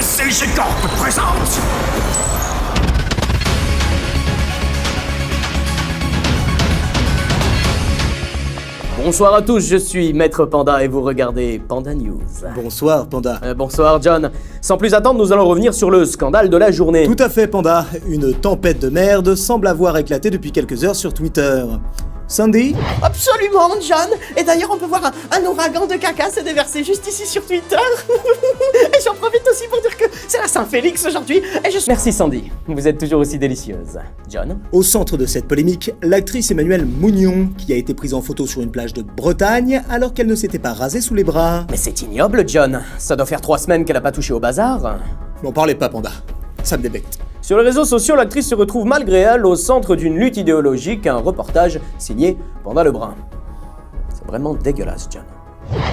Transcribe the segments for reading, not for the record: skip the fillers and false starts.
Prestige Corp présente. Bonsoir à tous, je suis Maître Panda et vous regardez Panda News. Bonsoir Panda. Bonsoir John. Sans plus attendre, nous allons revenir sur le scandale de la journée. Tout à fait Panda. Une tempête de merde semble avoir éclaté depuis quelques heures sur Twitter. Sandy? Absolument, John. Et d'ailleurs, on peut voir un ouragan de caca se déverser juste ici sur Twitter. Et j'en profite aussi pour dire que c'est la Saint-Félix aujourd'hui. Et Merci Sandy, vous êtes toujours aussi délicieuse. John? Au centre de cette polémique, l'actrice Emmanuelle Mounion, qui a été prise en photo sur une plage de Bretagne alors qu'elle ne s'était pas rasée sous les bras. Mais c'est ignoble, John. Ça doit faire 3 semaines qu'elle a pas touché au bazar. N'en parlez pas Panda, ça me débecte. Sur les réseaux sociaux, l'actrice se retrouve malgré elle au centre d'une lutte idéologique, un reportage signé Panda Lebrun. C'est vraiment dégueulasse, John.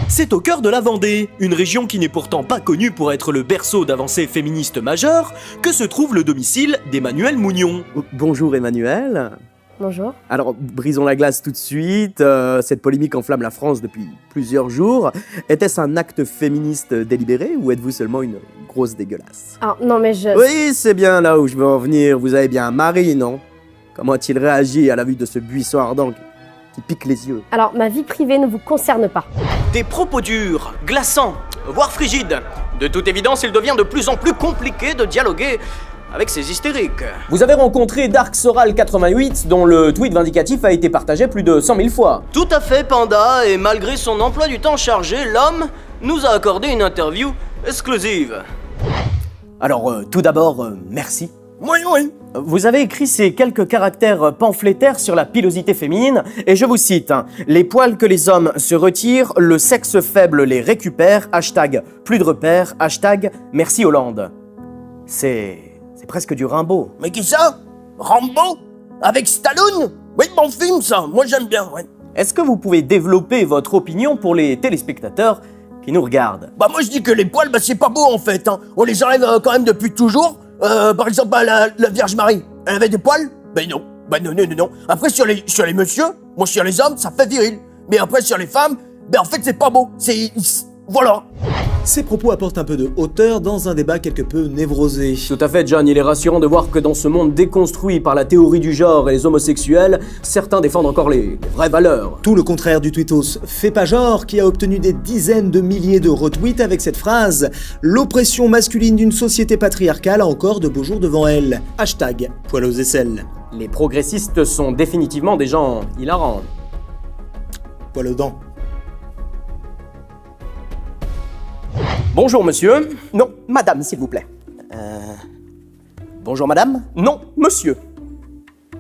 C'est au cœur de la Vendée, une région qui n'est pourtant pas connue pour être le berceau d'avancées féministes majeures, que se trouve le domicile d'Emmanuelle Mounion. Bonjour Emmanuelle. Bonjour. Alors, brisons la glace tout de suite. Cette polémique enflamme la France depuis plusieurs jours. Était-ce un acte féministe délibéré ou êtes-vous seulement une grosse dégueulasse? Ah, non mais je... Oui, c'est bien là où je veux en venir. Vous avez bien un mari, non? Comment a-t-il réagi à la vue de ce buisson ardent qui pique les yeux? Alors, ma vie privée ne vous concerne pas. Des propos durs, glaçants, voire frigides. De toute évidence, il devient de plus en plus compliqué de dialoguer avec ces hystériques. Vous avez rencontré Dark Soral 88, dont le tweet vindicatif a été partagé plus de 100 000 fois. Tout à fait, Panda, et malgré son emploi du temps chargé, l'homme nous a accordé une interview exclusive. Alors, tout d'abord, merci. Oui. Vous avez écrit ces quelques caractères pamphlétaires sur la pilosité féminine, et je vous cite, les poils que les hommes se retirent, le sexe faible les récupère, hashtag plus de repères, hashtag merci Hollande. C'est presque du Rimbaud. Mais qui ça? Rambo? Avec Stallone? Oui, bon film ça, moi j'aime bien, ouais. Est-ce que vous pouvez développer votre opinion pour les téléspectateurs qui nous regardent? Bah moi je dis que les poils, bah c'est pas beau en fait, hein. On les enlève quand même depuis toujours. Par exemple, bah, la Vierge Marie, elle avait des poils? Ben non. Bah non. Après sur les messieurs, moi sur les hommes, ça fait viril. Mais après sur les femmes, ben en fait c'est pas beau. Voilà. Ces propos apportent un peu de hauteur dans un débat quelque peu névrosé. Tout à fait, John, il est rassurant de voir que dans ce monde déconstruit par la théorie du genre et les homosexuels, certains défendent encore les vraies valeurs. Tout le contraire du tweetos Fais pas genre, qui a obtenu des dizaines de milliers de retweets avec cette phrase « L'oppression masculine d'une société patriarcale a encore de beaux jours devant elle. Hashtag poil aux aisselles. Les progressistes sont définitivement des gens hilarants. Poil aux dents. Bonjour monsieur. Non, madame s'il vous plaît. Bonjour madame. Non, monsieur.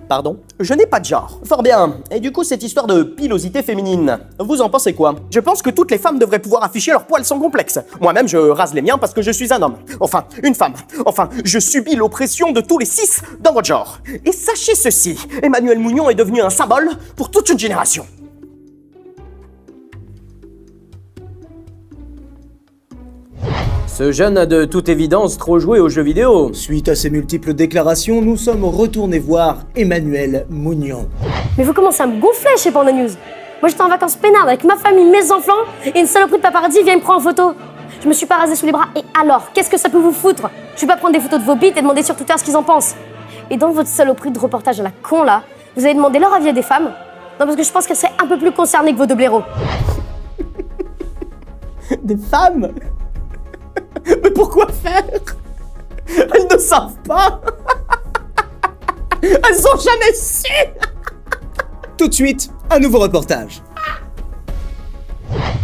Pardon? Je n'ai pas de genre. Fort bien. Et du coup, cette histoire de pilosité féminine, vous en pensez quoi? Je pense que toutes les femmes devraient pouvoir afficher leurs poils sans complexe. Moi-même, je rase les miens parce que je suis un homme. Enfin, une femme. Enfin, je subis l'oppression de tous les 6 dans votre genre. Et sachez ceci, Emmanuelle Mounion est devenue un symbole pour toute une génération. Ce jeune a de toute évidence trop joué aux jeux vidéo. Suite à ces multiples déclarations, nous sommes retournés voir Emmanuelle Mounion. Mais vous commencez à me gonfler chez Panda News. Moi j'étais en vacances peinardes avec ma famille, mes enfants, et une saloperie de paparazzi vient me prendre en photo. Je me suis pas rasée sous les bras, et alors, qu'est-ce que ça peut vous foutre? Je vais pas prendre des photos de vos bites et demander sur Twitter ce qu'ils en pensent. Et dans votre saloperie de reportage à la con là, vous avez demandé leur avis à des femmes? Non, parce que je pense qu'elles seraient un peu plus concernées que vos deux blaireaux. Des femmes? Mais pourquoi faire? Elles ne savent pas. Elles ont jamais su. Tout de suite, un nouveau reportage.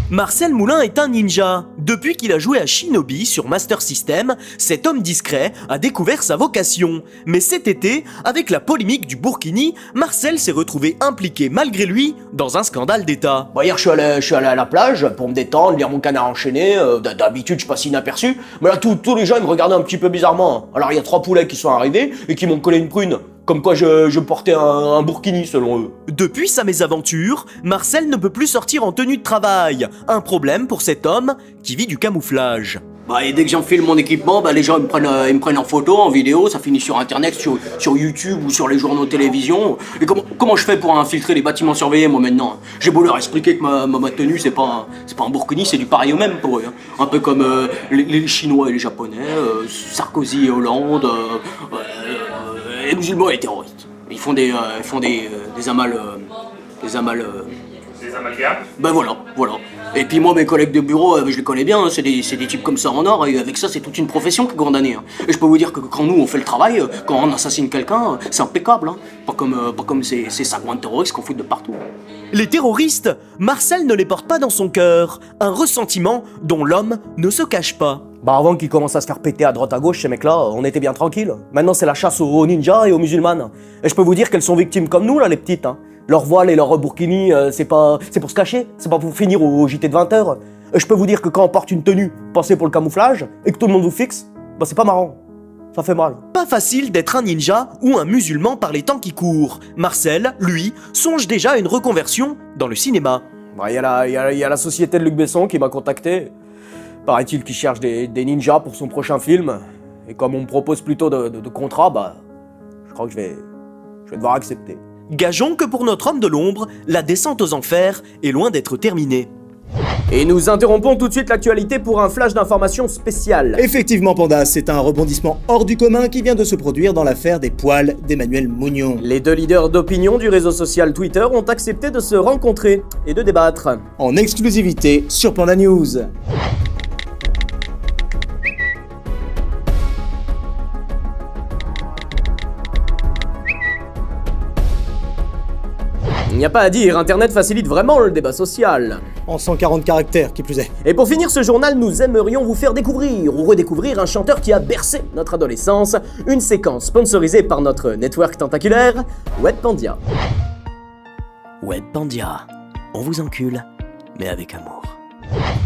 Marcel Moulin est un ninja. Depuis qu'il a joué à Shinobi sur Master System, cet homme discret a découvert sa vocation. Mais cet été, avec la polémique du Burkini, Marcel s'est retrouvé impliqué malgré lui dans un scandale d'État. Bah hier je suis allé à la plage pour me détendre, lire mon Canard enchaîné, d'habitude je passe inaperçu, mais là tous les gens ils me regardaient un petit peu bizarrement. Alors il y a 3 poulets qui sont arrivés et qui m'ont collé une prune. Comme quoi je portais un burkini selon eux. Depuis sa mésaventure, Marcel ne peut plus sortir en tenue de travail. Un problème pour cet homme qui vit du camouflage. Bah, et dès que j'enfile mon équipement, bah, les gens ils me prennent en photo, en vidéo, ça finit sur internet, sur YouTube ou sur les journaux de télévision. Et comment je fais pour infiltrer les bâtiments surveillés, moi, maintenant? J'ai beau leur expliquer que ma tenue, c'est pas un burkini, c'est du pareil au même pour eux. Hein. Un peu comme les Chinois et les Japonais, Sarkozy et Hollande, les musulmans et les terroristes. Ils font des amalgames. Ben voilà. Et puis moi, mes collègues de bureau, je les connais bien, hein, c'est des types comme ça en or, et avec ça, c'est toute une profession qui est condamnée. Hein. Et je peux vous dire que quand nous, on fait le travail, quand on assassine quelqu'un, c'est impeccable. Hein. Pas comme ces sagouins de terroristes qu'on fout de partout. Les terroristes, Marcel ne les porte pas dans son cœur, un ressentiment dont l'homme ne se cache pas. Bah avant qu'ils commencent à se faire péter à droite à gauche, ces mecs-là, on était bien tranquilles. Maintenant, c'est la chasse aux ninjas et aux musulmanes. Et je peux vous dire qu'elles sont victimes comme nous, là, les petites. Hein. Leur voile et leur burkini, c'est pour se cacher, c'est pas pour finir au JT de 20h. Je peux vous dire que quand on porte une tenue pensée pour le camouflage et que tout le monde vous fixe, bah c'est pas marrant. Ça fait mal. Pas facile d'être un ninja ou un musulman par les temps qui courent. Marcel, lui, songe déjà à une reconversion dans le cinéma. Bah y a la société de Luc Besson qui m'a contacté. Paraît-il qu'il cherche des ninjas pour son prochain film. Et comme on me propose plutôt de contrats, bah je crois que je vais devoir accepter. Gageons que pour notre homme de l'ombre, la descente aux enfers est loin d'être terminée. Et nous interrompons tout de suite l'actualité pour un flash d'information spécial. Effectivement, Panda, c'est un rebondissement hors du commun qui vient de se produire dans l'affaire des poils d'Emmanuel Mounion. Les deux leaders d'opinion du réseau social Twitter ont accepté de se rencontrer et de débattre. En exclusivité sur Panda News. Il n'y a pas à dire, Internet facilite vraiment le débat social. En 140 caractères, qui plus est. Et pour finir ce journal, nous aimerions vous faire découvrir ou redécouvrir un chanteur qui a bercé notre adolescence, une séquence sponsorisée par notre network tentaculaire, Webpandia. Webpandia, on vous encule, mais avec amour.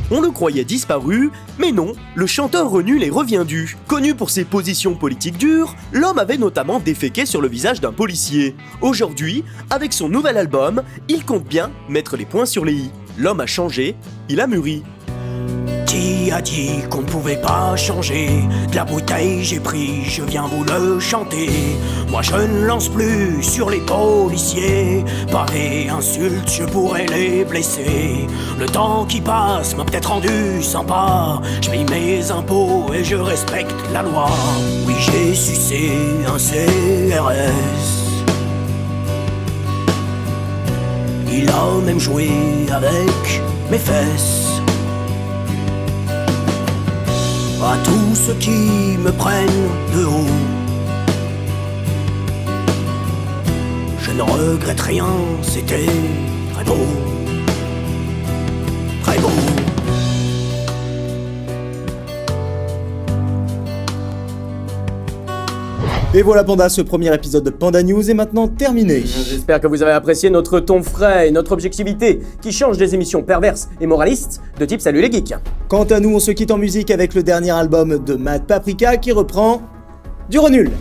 On le croyait disparu, mais non, le chanteur Renul est reviendu. Connu pour ses positions politiques dures, l'homme avait notamment déféqué sur le visage d'un policier. Aujourd'hui, avec son nouvel album, il compte bien mettre les points sur les i. L'homme a changé, il a mûri. Qui a dit qu'on ne pouvait pas changer? De la bouteille j'ai pris, je viens vous le chanter. Moi je ne lance plus sur les policiers. Par les insultes je pourrais les blesser. Le temps qui passe m'a peut-être rendu sympa. Je paye mes impôts et je respecte la loi. Oui j'ai sucé un CRS. Il a même joué avec mes fesses. À tous ceux qui me prennent de haut, je ne regrette rien, c'était très beau, très beau. Et voilà Panda, ce premier épisode de Panda News est maintenant terminé. J'espère que vous avez apprécié notre ton frais et notre objectivité qui change des émissions perverses et moralistes de type Salut les geeks. Quant à nous, on se quitte en musique avec le dernier album de Matt Paprika qui reprend du Renul.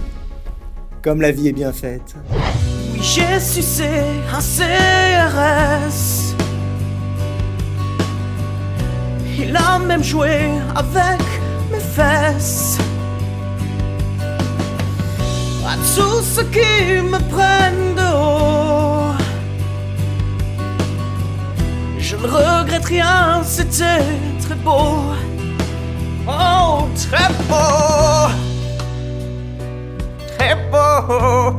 Comme la vie est bien faite. Oui, j'ai sucé un CRS. Il a même joué avec mes fesses. À tous ceux qui me prennent de haut, je ne regrette rien, c'était très beau. Oh, très beau, très beau.